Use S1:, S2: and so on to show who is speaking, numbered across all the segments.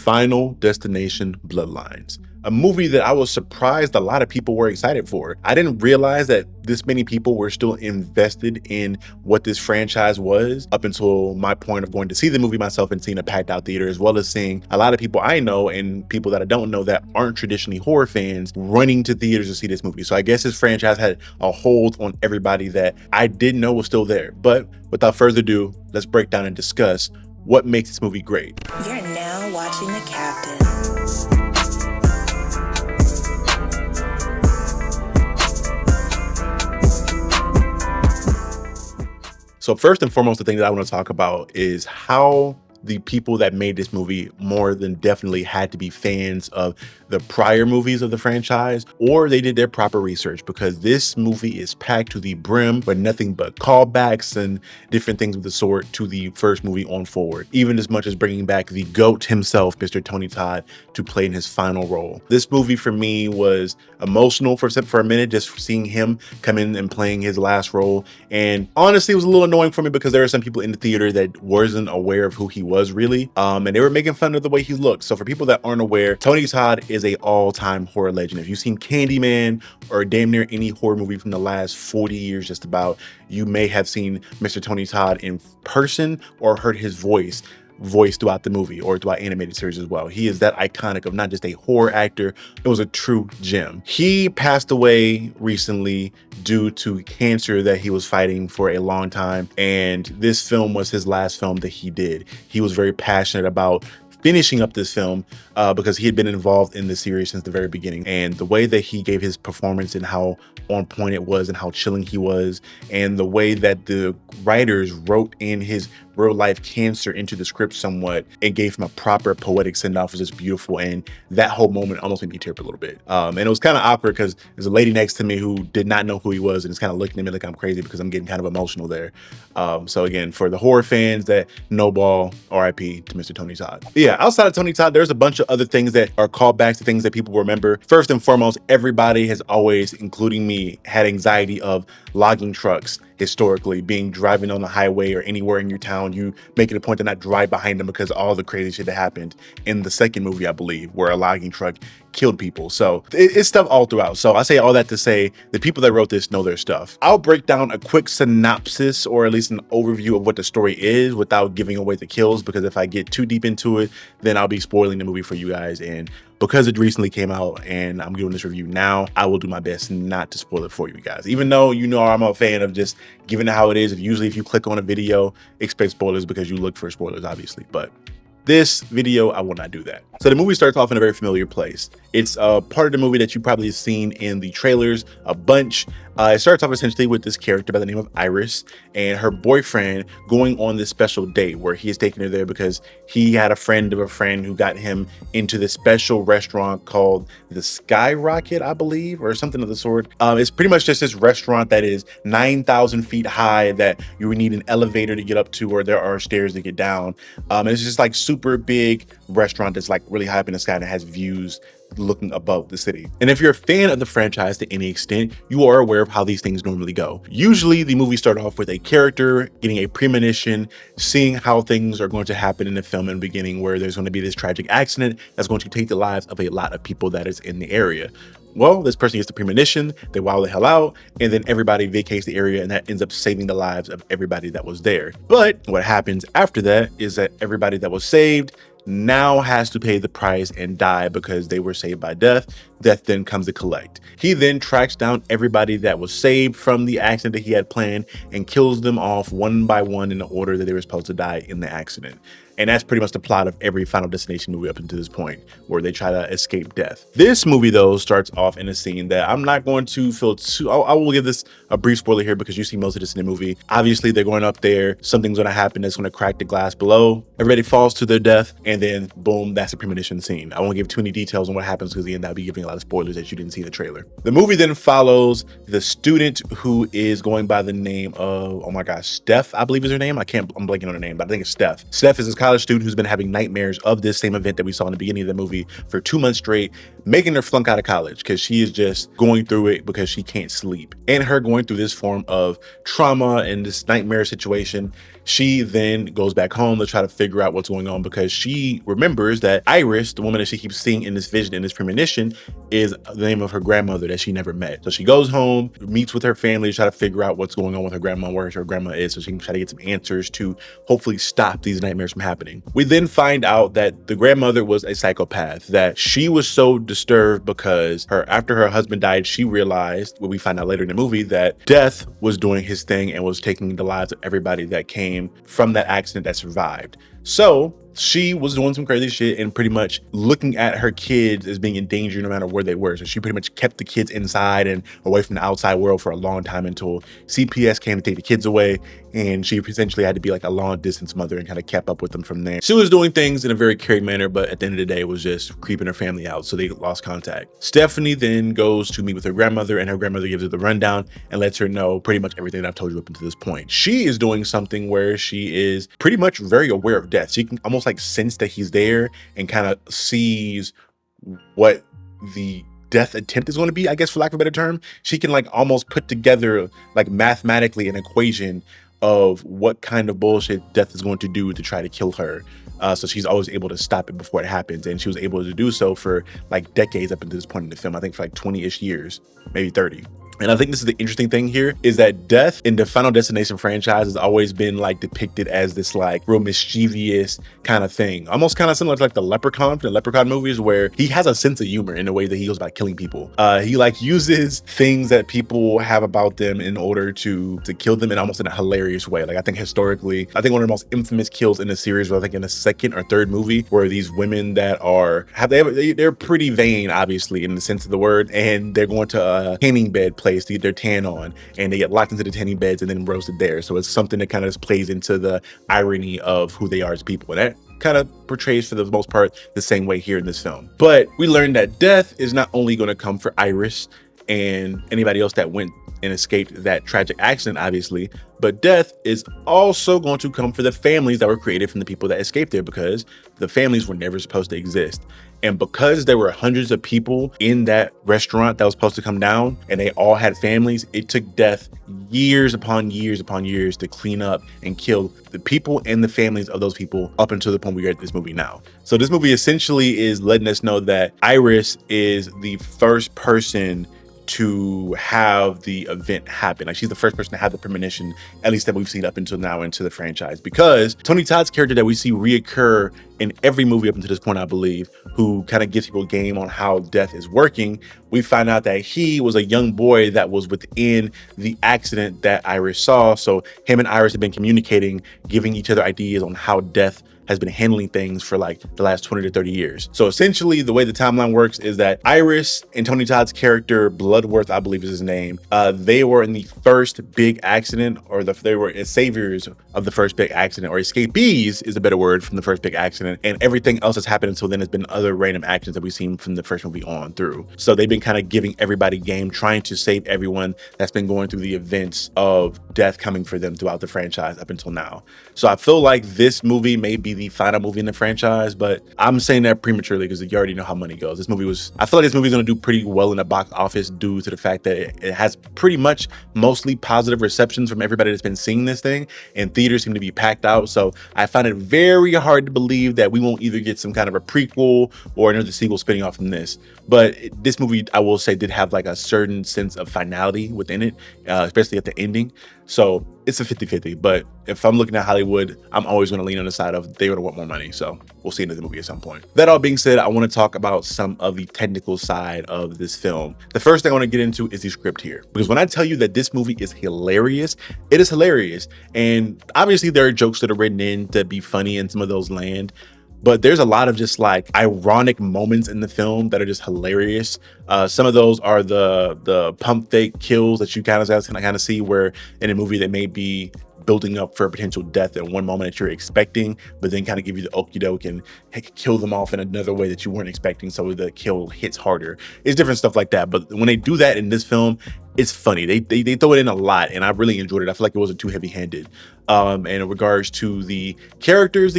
S1: Final Destination Bloodlines, a movie that I was surprised a lot of people were excited for. I didn't realize that this many people were still invested in what this franchise was up until my point of going to see the movie myself and seeing a packed out theater, as well as seeing a lot of people I know and people that I don't know that aren't traditionally horror fans running to theaters to see this movie. So I guess this franchise had a hold on everybody that I didn't know was still there. But without further ado, let's break down and discuss what makes this movie great.
S2: You're now watching The Captain.
S1: So first and foremost, the thing that I want to talk about is how the people that made this movie more than definitely had to be fans of the prior movies of the franchise, or they did their proper research, because this movie is packed to the brim with nothing but callbacks and different things of the sort to the first movie on forward, even as much as bringing back the GOAT himself, Mr. Tony Todd, to play in his final role. This movie for me was emotional for a minute, just seeing him come in and playing his last role. And honestly, it was a little annoying for me because there are some people in the theater that wasn't aware of who he was really, and they were making fun of the way he looked. So for people that aren't aware, Tony Todd is a all-time horror legend. If you've seen Candyman or damn near any horror movie from the last 40 years just about, you may have seen Mr. Tony Todd in person or heard his voice throughout the movie or throughout animated series as well. He is that iconic of not just a horror actor, it was a true gem. He passed away recently due to cancer that he was fighting for a long time, and this film was his last film that he did. He was very passionate about finishing up this film because he had been involved in the series since the very beginning, and the way that he gave his performance and how on point it was and how chilling he was, and the way that the writers wrote in his real life cancer into the script somewhat and gave him a proper poetic send-off was just beautiful. And that whole moment almost made me tear up a little bit. And it was kind of awkward because there's a lady next to me who did not know who he was and is kind of looking at me like I'm crazy because I'm getting kind of emotional there. So again, for the horror fans that know ball, RIP to Mr. Tony Todd. But yeah, outside of Tony Todd, there's a bunch of other things that are callbacks to things that people remember. First and foremost, everybody has always, including me, had anxiety of logging trucks historically driving on the highway or anywhere in your town. You make it a point to not drive behind them because all the crazy shit that happened in the second movie, I believe, where a logging truck killed people. So it's stuff all throughout. So I say all that to say the people that wrote this know their stuff. I'll break down a quick synopsis or at least an overview of what the story is without giving away the kills, because if I get too deep into it, then I'll be spoiling the movie for you guys. And because it recently came out and I'm doing this review now, I will do my best not to spoil it for you guys. Even though you know I'm a fan of just giving it how it is. If you click on a video, expect spoilers because you look for spoilers, obviously. But this video, I will not do that. So the movie starts off in a very familiar place. It's a part of the movie that you probably have seen in the trailers a bunch. It starts off essentially with this character by the name of Iris and her boyfriend going on this special date where he is taking her there because he had a friend of a friend who got him into this special restaurant called the Skyrocket, I believe, or something of the sort. It's pretty much just this restaurant that is 9,000 feet high that you would need an elevator to get up to, or there are stairs to get down. And it's just like super big restaurant that's like really high up in the sky and it has views looking above the city. And if you're a fan of the franchise to any extent, you are aware of how these things normally go. Usually the movies start off with a character getting a premonition, seeing how things are going to happen in the film in the beginning, where there's going to be this tragic accident that's going to take the lives of a lot of people that is in the area. Well, this person gets the premonition, they wow the hell out, and then everybody vacates the area, and that ends up saving the lives of everybody that was there. But what happens after that is that everybody that was saved now has to pay the price and die because they were saved by death. Death then comes to collect. He then tracks down everybody that was saved from the accident that he had planned and kills them off one by one in the order that they were supposed to die in the accident. And that's pretty much the plot of every Final Destination movie up until this point, where they try to escape death. This movie, though, starts off in a scene that I'm not going to feel too... I will give this a brief spoiler here because you see most of this in the movie. Obviously, they're going up there. Something's going to happen that's going to crack the glass below. Everybody falls to their death, and then, boom, that's a premonition scene. I won't give too many details on what happens because, again, I'll be giving a lot of spoilers that you didn't see in the trailer. The movie then follows the student who is going by the name of, oh my gosh, Steph, I believe is her name. I'm blanking on her name, but I think it's Steph. Steph is this college student who's been having nightmares of this same event that we saw in the beginning of the movie for 2 months straight, making her flunk out of college because she is just going through it because she can't sleep. And her going through this form of trauma and this nightmare situation, she then goes back home to try to figure out what's going on because she remembers that Iris, the woman that she keeps seeing in this vision, in this premonition, is the name of her grandmother that she never met. So she goes home, meets with her family to try to figure out what's going on with her grandma, where her grandma is, so she can try to get some answers to hopefully stop these nightmares from happening. We then find out that the grandmother was a psychopath, that she was so disturbed because after her husband died, she realized, what we find out later in the movie, that death was doing his thing and was taking the lives of everybody that came from that accident that survived. So she was doing some crazy shit and pretty much looking at her kids as being in danger no matter where they were. So she pretty much kept the kids inside and away from the outside world for a long time until CPS came to take the kids away. And she essentially had to be like a long distance mother and kind of kept up with them from there. She was doing things in a very caring manner, but at the end of the day, it was just creeping her family out. So they lost contact. Stephanie then goes to meet with her grandmother, and her grandmother gives her the rundown and lets her know pretty much everything that I've told you up until this point. She is doing something where she is pretty much very aware of death. She can almost like sense that he's there and kind of sees what the death attempt is going to be, I guess, for lack of a better term. She can like almost put together like mathematically an equation of what kind of bullshit death is going to do to try to kill her. So she's always able to stop it before it happens. And she was able to do so for like decades up until this point in the film. I think for like 20-ish years, maybe 30. And I think this is the interesting thing here is that death in the Final Destination franchise has always been like depicted as this like real mischievous kind of thing. Almost kind of similar to like the Leprechaun from the Leprechaun movies, where he has a sense of humor in the way that he goes about killing people. He like uses things that people have about them in order to kill them in almost in a hilarious way. Like I think historically, I think one of the most infamous kills in the series was I think in the second or third movie, where these women that they're pretty vain, obviously, in the sense of the word, and they're going to a tanning bed place to get their tan on, and they get locked into the tanning beds and then roasted there. So it's something that kind of plays into the irony of who they are as people. And that kind of portrays for the most part the same way here in this film. But we learned that death is not only going to come for Iris and anybody else that went and escaped that tragic accident, obviously, but death is also going to come for the families that were created from the people that escaped there, because the families were never supposed to exist. And because there were hundreds of people in that restaurant that was supposed to come down and they all had families, it took death years upon years upon years to clean up and kill the people and the families of those people up until the point we are at this movie now. So this movie essentially is letting us know that Iris is the first person to have the event happen. Like she's the first person to have the premonition, at least that we've seen up until now into the franchise, because Tony Todd's character that we see reoccur in every movie up until this point, I believe, who kind of gives people a game on how death is working, we find out that he was a young boy that was within the accident that Iris saw. So him and Iris have been communicating, giving each other ideas on how death has been handling things for like the last 20 to 30 years. So essentially the way the timeline works is that Iris and Tony Todd's character, Bloodworth, I believe is his name, they were in the first big accident, or they were saviors of the first big accident, or escapees is a better word, from the first big accident. And everything else that's happened until then has been other random actions that we've seen from the first movie on through. So they've been kind of giving everybody game, trying to save everyone that's been going through the events of death coming for them throughout the franchise up until now. So I feel like this movie may be the final movie in the franchise, but I'm saying that prematurely because you already know how money goes. I feel like this movie is going to do pretty well in the box office due to the fact that it has pretty much mostly positive receptions from everybody that's been seeing this thing, and theaters seem to be packed out. So I find it very hard to believe that we won't either get some kind of a prequel or another sequel spinning off from this. But this movie, I will say, did have like a certain sense of finality within it, especially at the ending. So it's a 50-50, but if I'm looking at Hollywood, I'm always going to lean on the side of they're going to want more money. So we'll see into the movie at some point. That all being said, I want to talk about some of the technical side of this film. The first thing I want to get into is the script here, because when I tell you that this movie is hilarious, it is hilarious. And obviously there are jokes that are written in to be funny, and some of those land. But there's a lot of just like ironic moments in the film that are just hilarious. Some of those are the pump fake kills that you kind of see, where in a movie that may be building up for a potential death at one moment that you're expecting, but then kind of give you the okie doke and kill them off in another way that you weren't expecting, so the kill hits harder. It's different stuff like that. But when they do that in this film, it's funny. They throw it in a lot, and I really enjoyed it. I feel like it wasn't too heavy-handed. And in regards to the characters,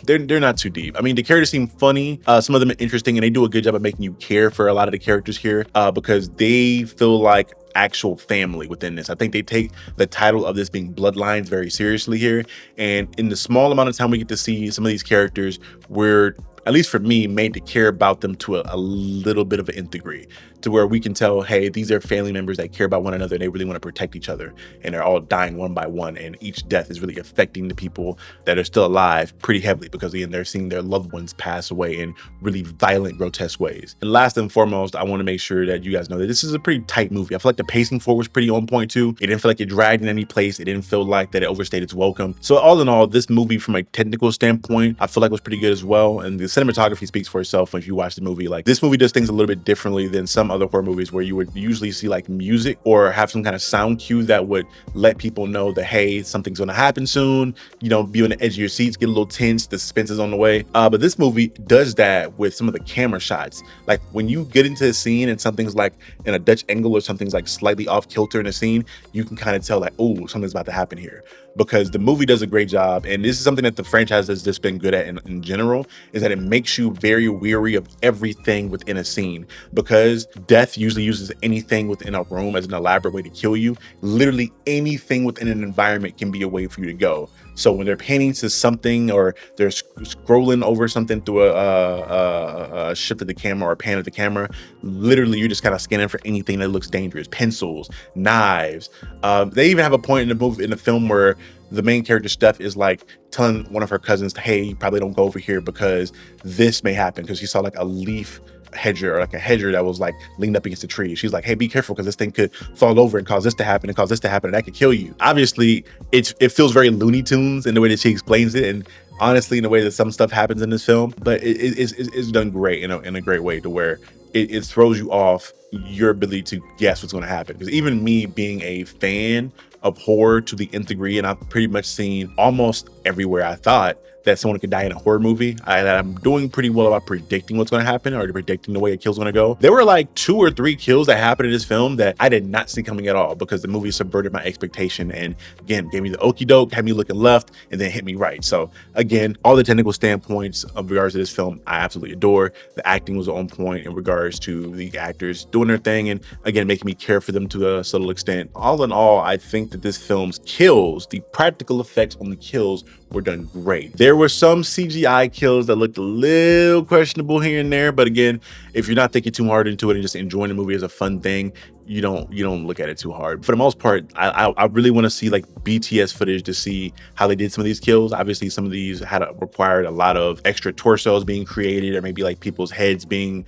S1: they're not too deep. I mean, the characters seem funny. Some of them are interesting, and they do a good job of making you care for a lot of the characters here, because they feel like actual family within this. I think they take the title of this being Bloodlines very seriously here. And in the small amount of time we get to see some of these characters, we're, at least for me, made to care about them to a little bit of an nth degree, to where we can tell, hey, these are family members that care about one another and they really want to protect each other, and they're all dying one by one, and each death is really affecting the people that are still alive pretty heavily, because again, they're seeing their loved ones pass away in really violent, grotesque ways. And last and foremost, I want to make sure that you guys know that this is a pretty tight movie. I feel like the pacing for it was pretty on point too. It didn't feel like it dragged in any place. It didn't feel like that it overstayed its welcome. So all in all, this movie from a technical standpoint, I feel like was pretty good as well. And the cinematography speaks for itself when you watch the movie. Like, this movie does things a little bit differently than some other horror movies where you would usually see like music or have some kind of sound cue that would let people know that, hey, something's gonna happen soon, you know, be on the edge of your seats, get a little tense, the suspense is on the way. But this movie does that with some of the camera shots. Like, when you get into a scene and something's like in a Dutch angle or something's like slightly off kilter in a scene, you can kind of tell like, oh, something's about to happen here, because the movie does a great job. And this is something that the franchise has just been good at in general, is that it makes you very weary of everything within a scene, because death usually uses anything within a room as an elaborate way to kill you. Literally anything within an environment can be a way for you to go. So when they're painting to something, or they're scrolling over something through a shift of the camera or a pan of the camera, literally you're just kind of scanning for anything that looks dangerous. Pencils, knives. They even have a point in the film where the main character Steph is like telling one of her cousins, hey, you probably don't go over here because this may happen, because she saw like a leaf hedger, or like a hedger that was like leaned up against a tree. She's like, hey, be careful, because this thing could fall over and cause this to happen and cause this to happen, and that could kill you. Obviously, it feels very Looney Tunes in the way that she explains it, and honestly in the way that some stuff happens in this film, but it's done great in a great way, to where it throws you off your ability to guess what's going to happen. Because even me being a fan of horror to the nth degree, and I've pretty much seen almost everywhere I thought that someone could die in a horror movie, I'm doing pretty well about predicting what's going to happen, or predicting the way a kill's going to go. There were like 2 or 3 kills that happened in this film that I did not see coming at all, because the movie subverted my expectation, and again, gave me the okie doke, had me looking left, and then hit me right. So again, all the technical standpoints of regards to this film, I absolutely adore. The acting was on point in regards to the actors doing their thing, and again, making me care for them to a subtle extent. All in all, I think that this film's kills, the practical effects on the kills, were done great. There were some CGI kills that looked a little questionable here and there, but again, if you're not thinking too hard into it and just enjoying the movie as a fun thing, you don't look at it too hard. For the most part, I really want to see like BTS footage to see how they did some of these kills. Obviously, some of these required a lot of extra torsos being created, or maybe like people's heads being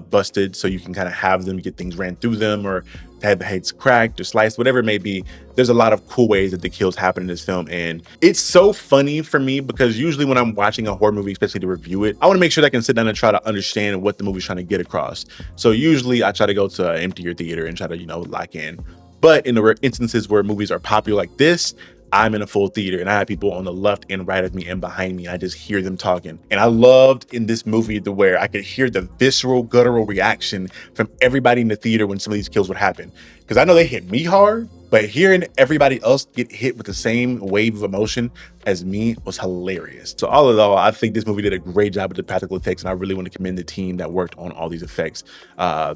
S1: busted, so you can kind of have them get things ran through them, or have the heads cracked or sliced, whatever it may be. There's a lot of cool ways that the kills happen in this film, and it's so funny for me, because usually when I'm watching a horror movie, especially to review it, I want to make sure that I can sit down and try to understand what the movie's trying to get across. So usually I try to go to an emptier theater and try to, lock in. But in the instances where movies are popular like this, I'm in a full theater, and I have people on the left and right of me and behind me. I just hear them talking. And I loved in this movie the where I could hear the visceral, guttural reaction from everybody in the theater when some of these kills would happen. Because I know they hit me hard, but hearing everybody else get hit with the same wave of emotion as me was hilarious. So all in all, I think this movie did a great job with the practical effects, and I really want to commend the team that worked on all these effects.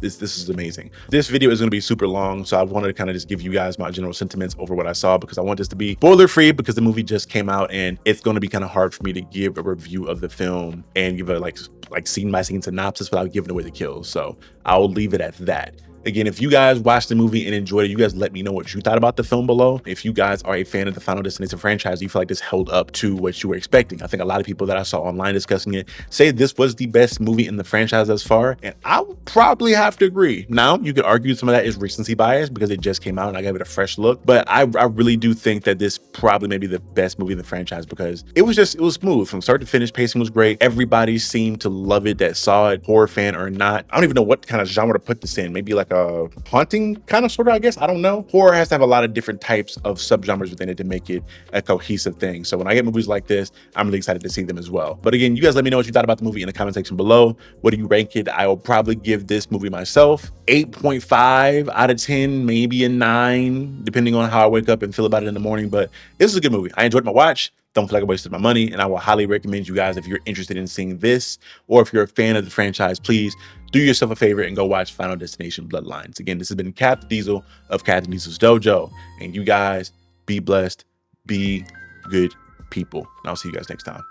S1: This is amazing. This video is going to be super long, so I wanted to kind of just give you guys my general sentiments over what I saw, because I want this to be spoiler free, because the movie just came out, and it's going to be kind of hard for me to give a review of the film and give a like scene by scene synopsis without giving away the kills. So I'll leave it at that. Again, if you guys watched the movie and enjoyed it, you guys let me know what you thought about the film below. If you guys are a fan of the Final Destination franchise, you feel like this held up to what you were expecting. I think a lot of people that I saw online discussing it say this was the best movie in the franchise thus far, and I would probably have to agree. Now, you could argue some of that is recency bias, because it just came out and I gave it a fresh look, but I really do think that this probably may be the best movie in the franchise, because it was smooth from start to finish. Pacing was great. Everybody seemed to love it that saw it, horror fan or not. I don't even know what kind of genre to put this in. Maybe like like a haunting kind of sort of, I guess. I don't know. Horror has to have a lot of different types of subgenres within it to make it a cohesive thing. So when I get movies like this, I'm really excited to see them as well. But again, you guys let me know what you thought about the movie in the comment section below. What do you rank it? I will probably give this movie myself 8.5 out of 10, maybe a 9, depending on how I wake up and feel about it in the morning. But this is a good movie. I enjoyed my watch. Don't feel like I wasted my money, and I will highly recommend you guys, if you're interested in seeing this, or if you're a fan of the franchise, please do yourself a favor and go watch Final Destination Bloodlines. Again, this has been Captain Diesel of Captain Diesel's Dojo, and you guys be blessed, be good people. And I'll see you guys next time.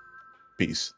S1: Peace.